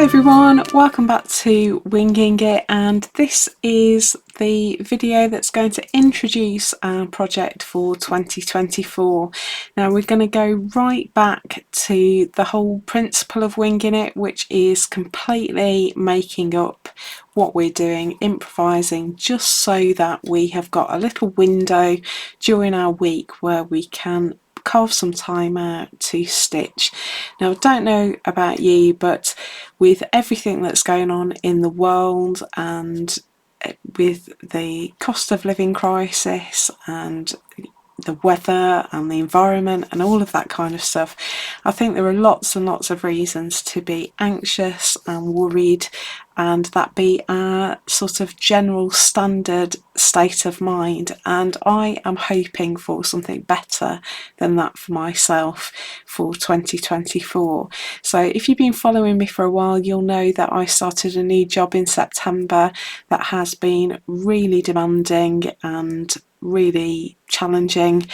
everyone, welcome back to Winging It, and this is the video that's going to introduce our project for 2024. Now we're going to go right back to the whole principle of winging it, which is completely making up what we're doing, improvising, just so that we have got a little window during our week where we can carve some time out to stitch. Now I don't know about you, but with everything that's going on in the world and with the cost of living crisis and the weather and the environment and all of that kind of stuff, I think there are lots and lots of reasons to be anxious and worried, and that be our sort of general standard state of mind. And I am hoping for something better than that for myself for 2024. So if you've been following me for a while, you'll know that I started a new job in September that has been really demanding and really challenging,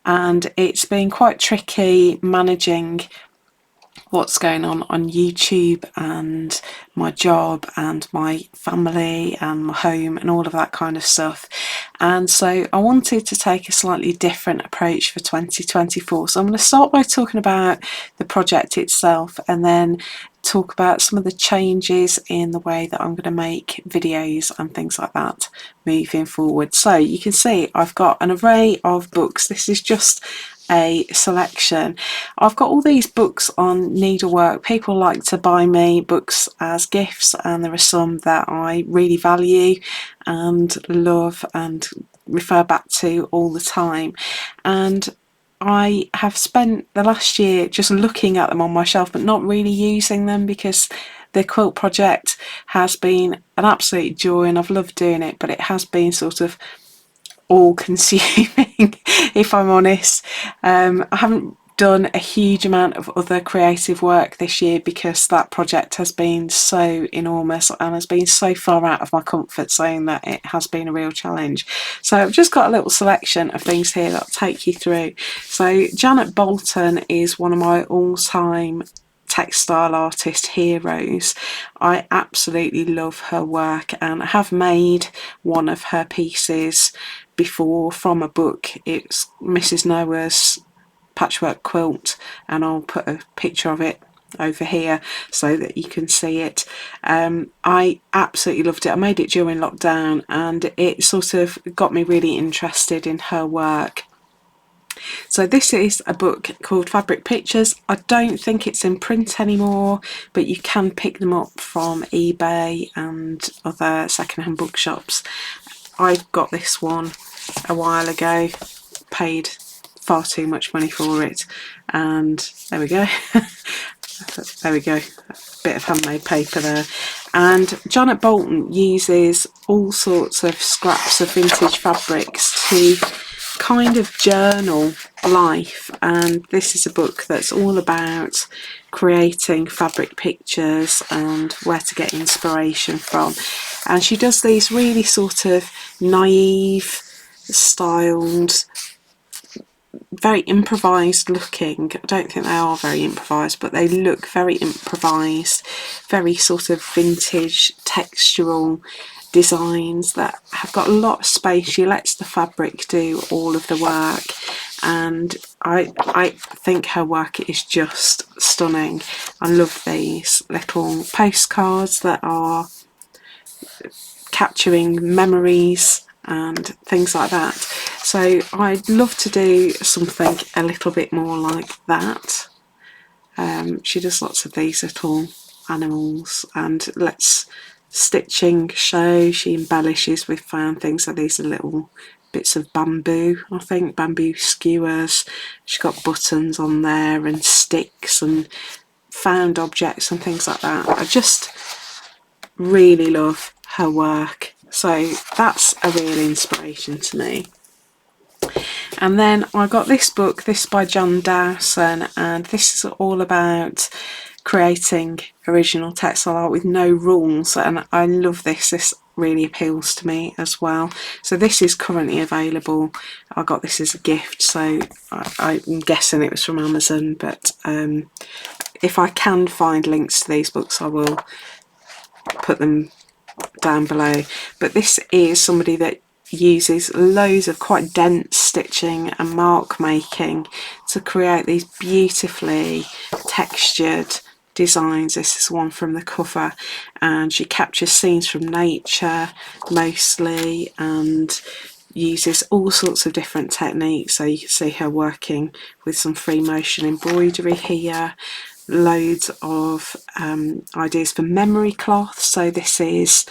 and it's been quite tricky managing what's going on YouTube and my job and my family and my home and all of that kind of stuff. And so I wanted to take a slightly different approach for 2024. So I'm going to start by talking about the project itself and then talk about some of the changes in the way that I'm going to make videos and things like that moving forward. So you can see I've got an array of books. This is just a selection. I've got all these books on needlework. People like to buy me books as gifts, and there are some that I really value and love and refer back to all the time. And I have spent the last year just looking at them on my shelf but not really using them, because the quilt project has been an absolute joy and I've loved doing it, but it has been sort of all consuming if I'm honest. I haven't done a huge amount of other creative work this year because that project has been so enormous and has been so far out of my comfort zone that it has been a real challenge. So I've just got a little selection of things here that I'll take you through. So Janet Bolton is one of my all-time textile artist heroes. I absolutely love her work, and I have made one of her pieces before from a book. It's Mrs. Noah's patchwork quilt, and I'll put a picture of it over here so that you can see it. I absolutely loved it. I made it during lockdown and it sort of got me really interested in her work. So this is a book called Fabric Pictures. I don't think it's in print anymore, but you can pick them up from eBay and other secondhand bookshops. I got this one a while ago, paid far too much money for it, and there we go. There we go, a bit of handmade paper there. And Janet Bolton uses all sorts of scraps of vintage fabrics to kind of journal life, and this is a book that's all about creating fabric pictures and where to get inspiration from. And she does these really sort of naive styled, very improvised looking, I don't think they are very improvised, but they look very improvised, very sort of vintage textural designs that have got a lot of space. She lets the fabric do all of the work, and I think her work is just stunning. I love these little postcards that are capturing memories and things like that. So I'd love to do something a little bit more like that. She does lots of these little animals and lets stitching show. She embellishes with found things. So these are little bits of bamboo, I think, bamboo skewers. She's got buttons on there and sticks and found objects and things like that. I just really love her work. So that's a real inspiration to me. And then I got this book, this by John Dowson, and this is all about creating original textile art with no rules, and I love this. This really appeals to me as well. So this is currently available. I got this as a gift, so I'm guessing it was from Amazon, but if I can find links to these books, I will put them down below. But this is somebody that uses loads of quite dense stitching and mark making to create these beautifully textured designs. This is one from the cover, and she captures scenes from nature mostly and uses all sorts of different techniques. So you can see her working with some free motion embroidery here, loads of ideas for memory cloth. So this is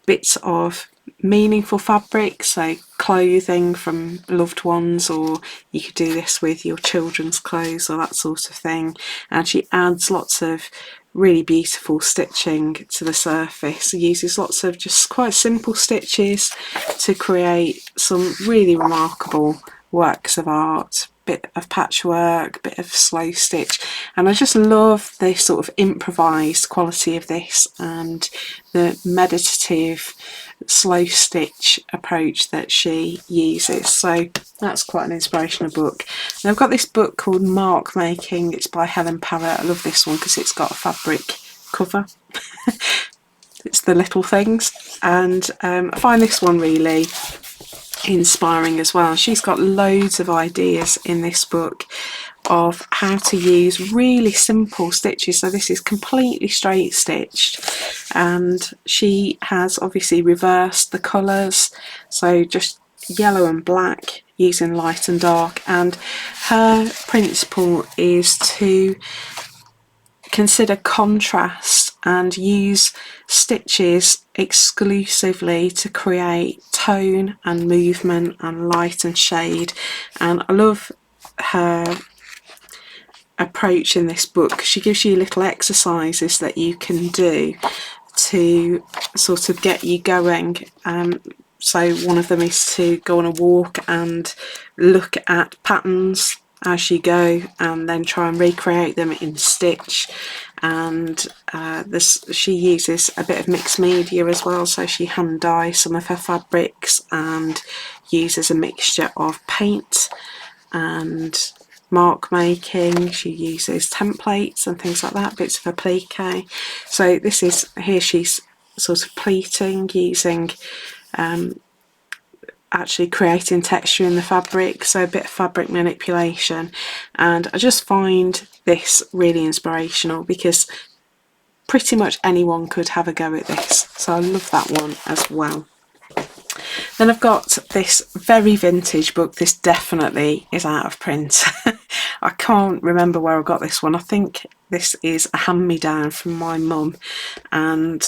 bits of meaningful fabric, so clothing from loved ones, or you could do this with your children's clothes or that sort of thing. And she adds lots of really beautiful stitching to the surface. She uses lots of just quite simple stitches to create some really remarkable works of art. Bit of patchwork, bit of slow stitch, and I just love the sort of improvised quality of this and the meditative slow stitch approach that she uses. So that's quite an inspirational book. And I've got this book called Mark Making. It's by Helen Parrott. I love this one because it's got a fabric cover. It's the little things, and I find this one really inspiring as well. She's got loads of ideas in this book of how to use really simple stitches. So this is completely straight stitched, and she has obviously reversed the colours, so just yellow and black using light and dark. And her principle is to consider contrast and use stitches exclusively to create tone and movement and light and shade. And I love her approach in this book. She gives you little exercises that you can do to sort of get you going. So one of them is to go on a walk and look at patterns as you go and then try and recreate them in stitch. And she uses a bit of mixed media as well, so she hand dyes some of her fabrics and uses a mixture of paint and mark making. She uses templates and things like that, bits of applique. So this is, here she's sort of pleating using actually creating texture in the fabric, so a bit of fabric manipulation. And I just find this really inspirational because pretty much anyone could have a go at this, so I love that one as well. Then I've got this very vintage book. This definitely is out of print. I can't remember where I got this one. I think this is a hand-me-down from my mum, and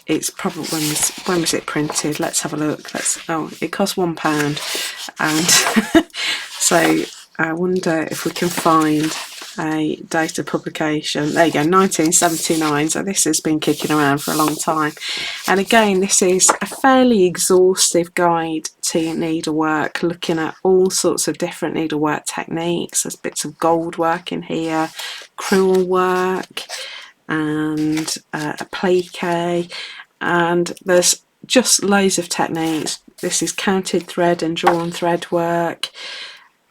it's probably, when was it printed? Let's have a look. Oh, it cost £1, and so I wonder if we can find a date of publication. There you go, 1979. So this has been kicking around for a long time. And again, this is a fairly exhaustive guide to needlework, looking at all sorts of different needlework techniques. There's bits of gold work in here, crewel work, and applique, and there's just loads of techniques. This is counted thread and drawn thread work.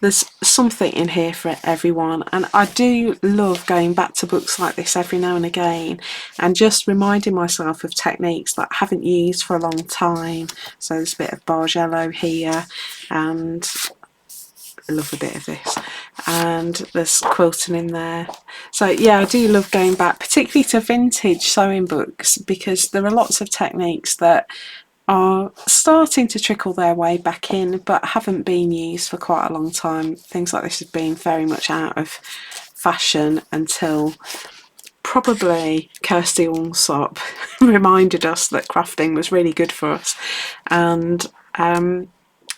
There's something in here for everyone, and I do love going back to books like this every now and again and just reminding myself of techniques that I haven't used for a long time. So there's a bit of bargello here, and I love a bit of this, and there's quilting in there. So yeah, I do love going back particularly to vintage sewing books, because there are lots of techniques that are starting to trickle their way back in but haven't been used for quite a long time. Things like this have been very much out of fashion until probably Kirsty Allsop reminded us that crafting was really good for us. And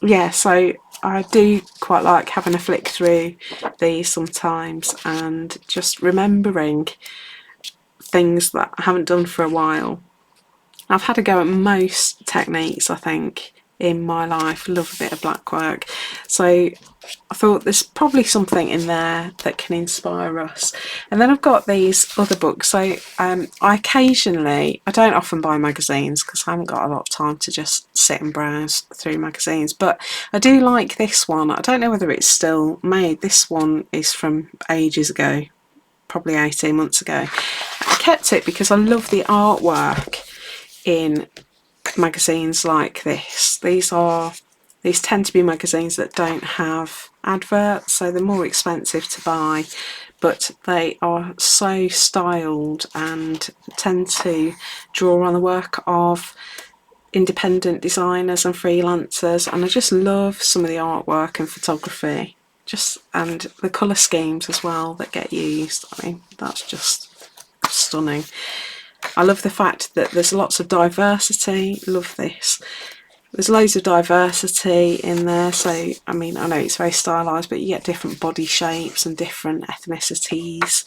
yeah, so I do quite like having a flick through these sometimes and just remembering things that I haven't done for a while. I've had a go at most techniques, I think, in my life. Love a bit of black work. So I thought there's probably something in there that can inspire us. And then I've got these other books. So I don't often buy magazines because I haven't got a lot of time to just sit and browse through magazines. But I do like this one. I don't know whether it's still made. This one is from ages ago. probably 18 months ago. I kept it because I love the artwork in magazines like this. These tend to be magazines that don't have adverts, so they're more expensive to buy, but they are so styled and tend to draw on the work of independent designers and freelancers, and I just love some of the artwork and photography, and the colour schemes as well that get used. I mean, that's just stunning. I love the fact that there's lots of diversity. Love this. There's loads of diversity in there, so I mean, I know it's very stylised, but you get different body shapes and different ethnicities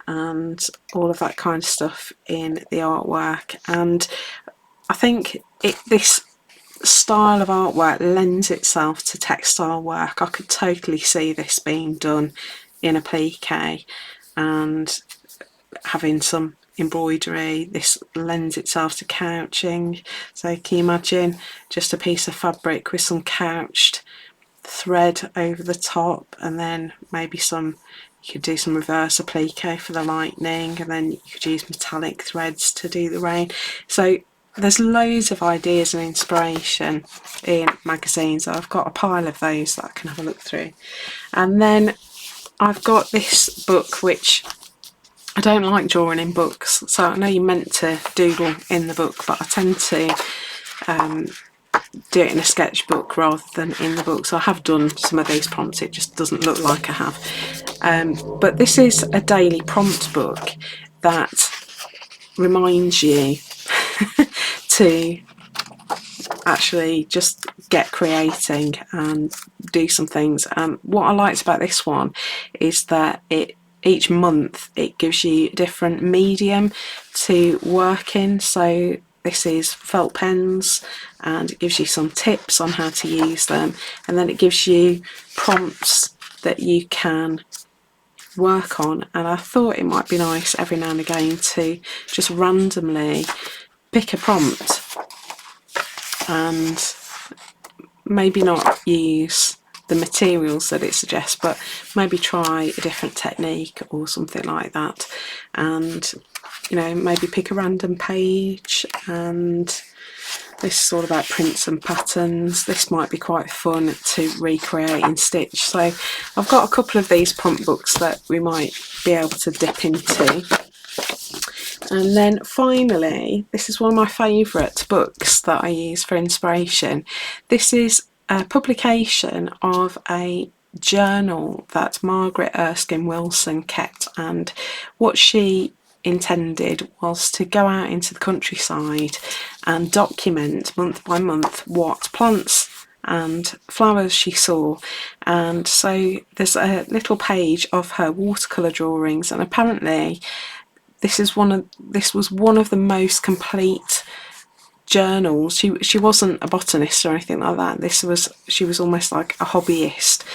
and all of that kind of stuff in the artwork. And I think this style of artwork lends itself to textile work. I could totally see this being done in applique and having some embroidery. This lends itself to couching, so can you imagine just a piece of fabric with some couched thread over the top, and then maybe you could do some reverse applique for the lightning, and then you could use metallic threads to do the rain. So there's loads of ideas and inspiration in magazines. I've got a pile of those that I can have a look through. And then I've got this book, which I don't like drawing in books, so I know you're meant to doodle in the book, but I tend to do it in a sketchbook rather than in the book. So I have done some of these prompts, it just doesn't look like I have. But this is a daily prompt book that reminds you to actually just get creating and do some things. What I liked about this one is that each month it gives you a different medium to work in. So this is felt pens, and it gives you some tips on how to use them, and then it gives you prompts that you can work on. And I thought it might be nice every now and again to just randomly pick a prompt and maybe not use the materials that it suggests, but maybe try a different technique or something like that, and you know, maybe pick a random page. And this is all about prints and patterns. This might be quite fun to recreate in Stitch. So I've got a couple of these prompt books that we might be able to dip into. And then finally, this is one of my favourite books that I use for inspiration. This is a publication of a journal that Margaret Erskine Wilson kept, and what she intended was to go out into the countryside and document month by month what plants and flowers she saw. And so there's a little page of her watercolour drawings, and apparently this was one of the most complete journals. She wasn't a botanist or anything like that. She was almost like a hobbyist,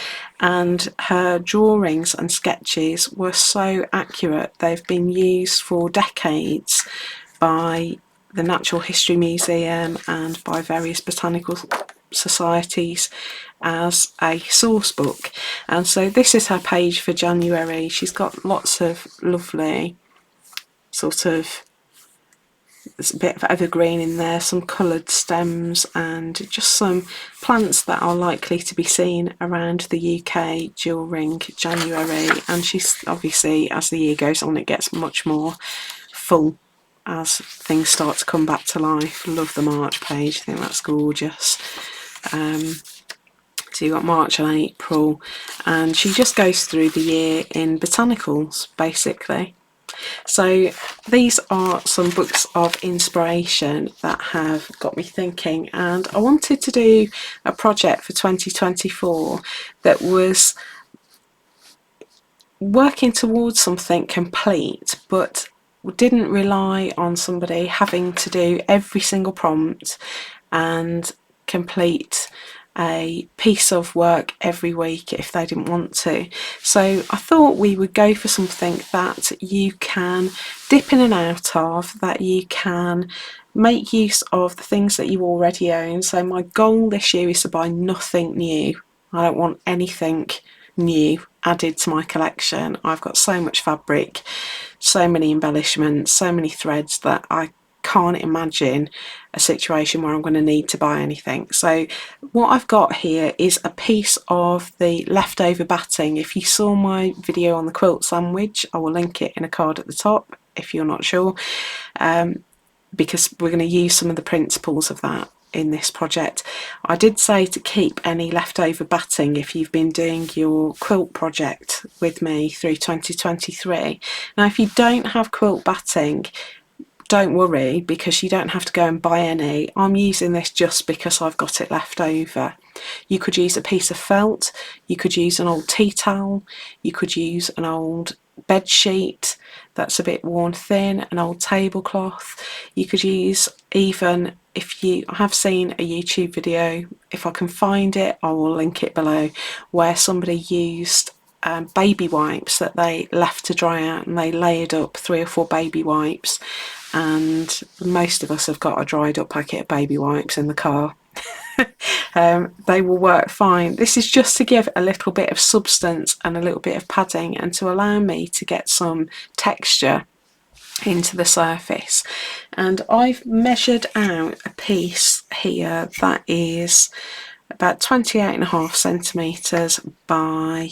and her drawings and sketches were so accurate. They've been used for decades by the Natural History Museum and by various botanical societies as a source book. And so this is her page for January. She's got lots of lovely sort of, there's a bit of evergreen in there, some coloured stems, and just some plants that are likely to be seen around the UK during January. And she's obviously, as the year goes on, it gets much more full as things start to come back to life. Love the March page, I think that's gorgeous. So you've got March and April, and she just goes through the year in botanicals basically. So these are some books of inspiration that have got me thinking, and I wanted to do a project for 2024 that was working towards something complete, but didn't rely on somebody having to do every single prompt and complete a piece of work every week if they didn't want to. So I thought we would go for something that you can dip in and out of, that you can make use of the things that you already own. So my goal this year is to buy nothing new. I don't want anything new added to my collection. I've got so much fabric, so many embellishments, so many threads that I can't imagine a situation where I'm going to need to buy anything. So what I've got here is a piece of the leftover batting. If you saw my video on the quilt sandwich, I will link it in a card at the top if you're not sure, because we're going to use some of the principles of that in this project. I did say to keep any leftover batting if you've been doing your quilt project with me through 2023. Now if you don't have quilt batting, don't worry, because you don't have to go and buy any. I'm using this just because I've got it left over. You could use a piece of felt, you could use an old tea towel, you could use an old bed sheet that's a bit worn thin, an old tablecloth. You could use, even if you, I have seen a YouTube video, if I can find it I will link it below, where somebody used baby wipes that they left to dry out, and they layered up 3 or 4 baby wipes, and most of us have got a dried up packet of baby wipes in the car. They will work fine. This is just to give a little bit of substance and a little bit of padding, and to allow me to get some texture into the surface. And I've measured out a piece here that is about 28.5 centimetres by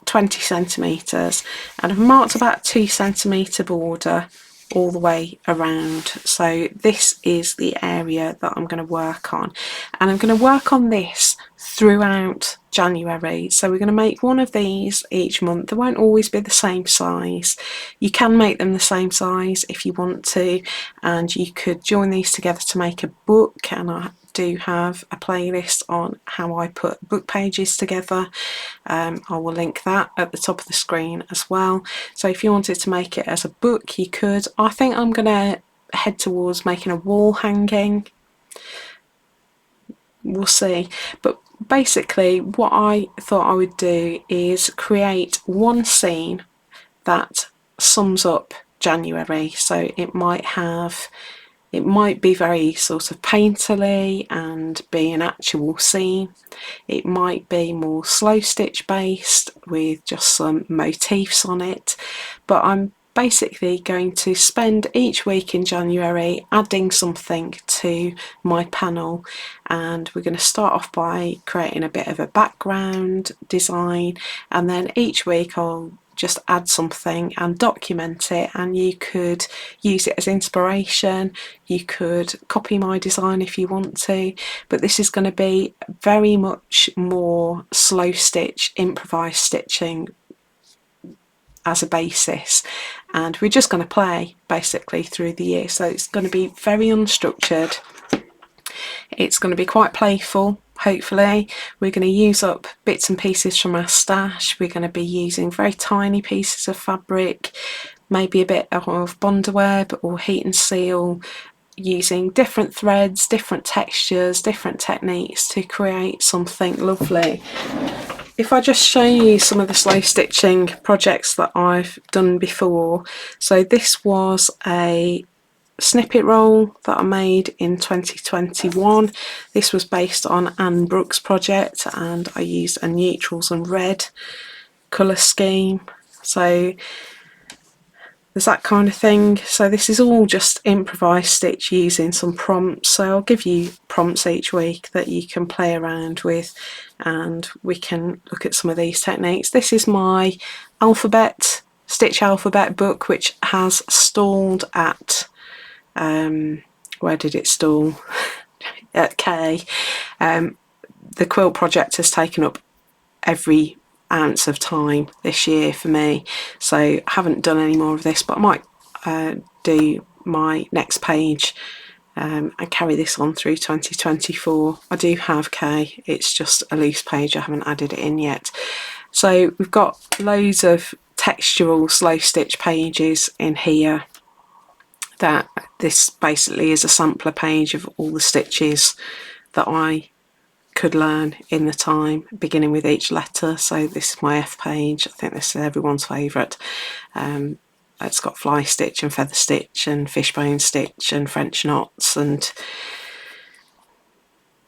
20 centimetres, and I've marked about 2 centimetre border all the way around. So this is the area that I'm going to work on, and I'm going to work on this throughout January. So we're going to make one of these each month. They won't always be the same size. You can make them the same size if you want to, and you could join these together to make a book, and I do have a playlist on how I put book pages together. I will link that at the top of the screen as well. So if you wanted to make it as a book, you could. I think I'm going to head towards making a wall hanging. We'll see. But basically what I thought I would do is create one scene that sums up January. So it might be very sort of painterly and be an actual scene. It might be more slow stitch based with just some motifs on it. But I'm basically going to spend each week in January adding something to my panel, and we're going to start off by creating a bit of a background design, and then each week I'll just add something and document it, and you could use it as inspiration. You could copy my design if you want to, but this is going to be very much more slow stitch, improvised stitching as a basis, and we're just going to play basically through the year. So it's going to be very unstructured, it's going to be quite playful. Hopefully we're going to use up bits and pieces from our stash. We're going to be using very tiny pieces of fabric, maybe a bit of bondweb or heat and seal, using different threads, different textures, different techniques to create something lovely. If I just show you some of the slow stitching projects that I've done before. So this was a snippet roll that I made in 2021. This was based on Brooke's project, and I used a neutrals and red colour scheme. So there's that kind of thing. So this is all just improvised stitch using some prompts. So I'll give you prompts each week that you can play around with, and we can look at some of these techniques. This is my alphabet, stitch alphabet book, which has stalled at where did it stall? At K. The quilt project has taken up every ounce of time this year for me, so I haven't done any more of this, but I might do my next page and carry this on through 2024. I do have K, it's just a loose page, I haven't added it in yet. So we've got loads of textural slow stitch pages in here. That this basically is a sampler page of all the stitches that I could learn in the time, beginning with each letter. So this is my F page. I think this is everyone's favourite. It's got fly stitch and feather stitch and fishbone stitch and French knots, and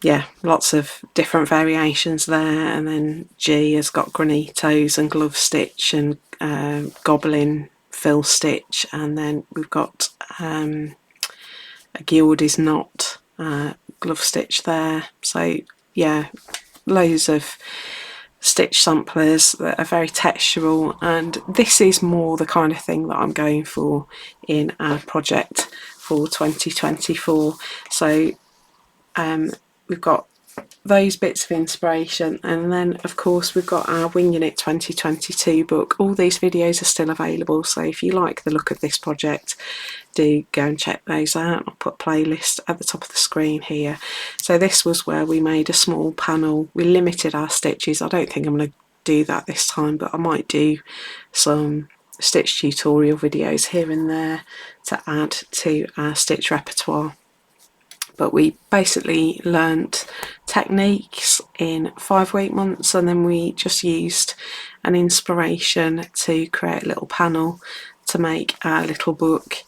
yeah, lots of different variations there. And then G has got granitos and glove stitch and goblin fill stitch, and then we've got a Gildy's knot glove stitch there. So yeah, loads of stitch samplers that are very textural, and this is more the kind of thing that I'm going for in our project for 2024. So we've got those bits of inspiration, and then of course we've got our Winging It 2022 book. All these videos are still available, so if you like the look of this project, do go and check those out. I'll put a playlist at the top of the screen here. So this was where we made a small panel. We limited our stitches. I don't think I'm going to do that this time, but I might do some stitch tutorial videos here and there to add to our stitch repertoire. But we basically learnt techniques in 5 week months, and then we just used an inspiration to create a little panel to make our little book,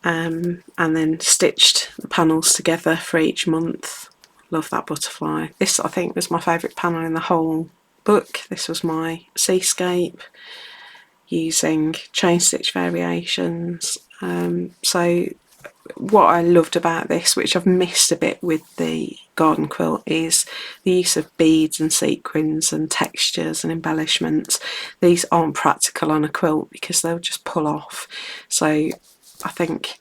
and then stitched the panels together for each month. Love that butterfly. This I think was my favourite panel in the whole book. This was my seascape using chain stitch variations. So what I loved about this, which I've missed a bit with the garden quilt, is the use of beads and sequins and textures and embellishments. These aren't practical on a quilt because they'll just pull off. So I think,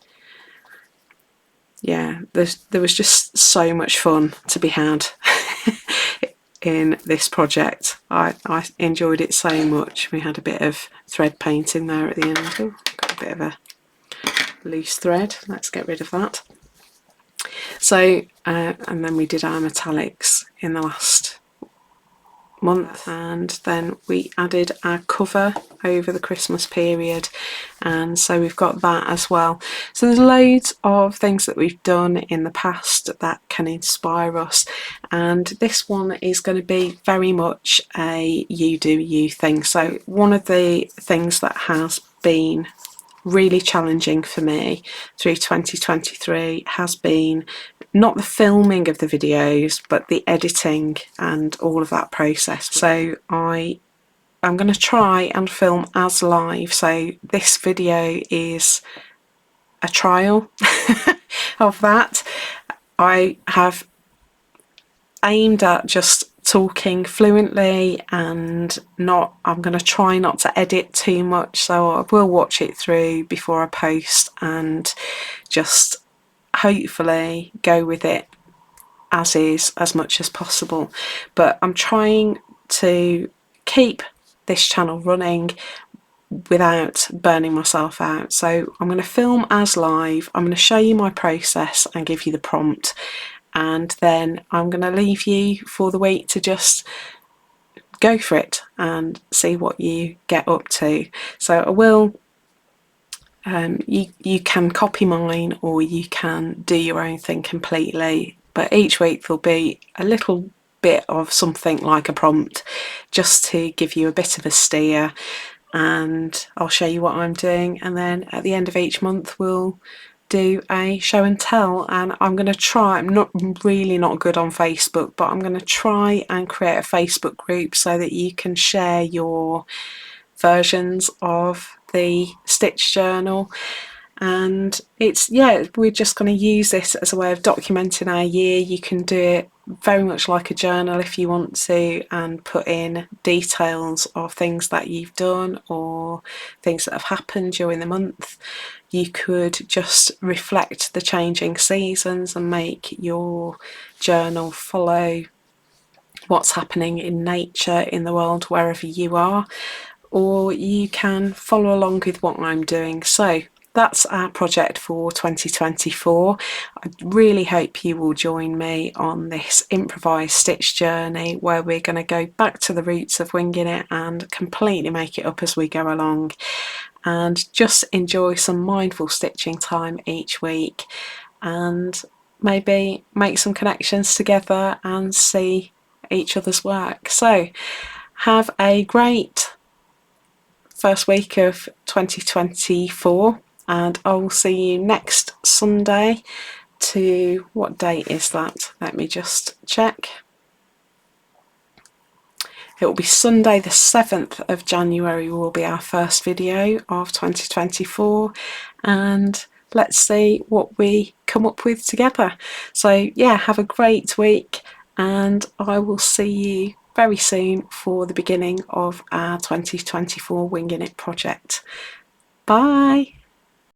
yeah, there was just so much fun to be had in this project. I enjoyed it so much. We had a bit of thread painting there at the end. Oh, got a bit of a loose thread, let's get rid of that. So and then we did our metallics in the last month, and then we added our cover over the Christmas period, and so we've got that as well. So there's loads of things that we've done in the past that can inspire us, and this one is going to be very much a you do you thing. So one of the things that has been really challenging for me through 2023 has been not the filming of the videos, but the editing and all of that process. So I'm going to try and film as live. So this video is a trial of that. I have aimed at just talking fluently and I'm going to try not to edit too much, so I will watch it through before I post and just hopefully go with it as is as much as possible. But I'm trying to keep this channel running without burning myself out. So I'm going to film as live, I'm going to show you my process and give you the prompt, and then I'm going to leave you for the week to just go for it and see what you get up to. So I will, you can copy mine or you can do your own thing completely, but each week there'll be a little bit of something like a prompt just to give you a bit of a steer, and I'll show you what I'm doing, and then at the end of each month we'll do a show and tell. And I'm going to try, I'm really not good on Facebook, but I'm going to try and create a Facebook group so that you can share your versions of the stitch journal. And it's, yeah, we're just going to use this as a way of documenting our year. You can do it very much like a journal if you want to, and put in details of things that you've done or things that have happened during the month. You could just reflect the changing seasons and make your journal follow what's happening in nature, in the world, wherever you are, or you can follow along with what I'm doing. So that's our project for 2024. I really hope you will join me on this improvised stitch journey where we're going to go back to the roots of winging it and completely make it up as we go along, and just enjoy some mindful stitching time each week, and maybe make some connections together and see each other's work. So have a great first week of 2024, and I'll see you next Sunday to, what date is that? Let me just check. It will be Sunday the 7th of January will be our first video of 2024, and let's see what we come up with together. So yeah, have a great week, and I will see you very soon for the beginning of our 2024 Winging It project. Bye!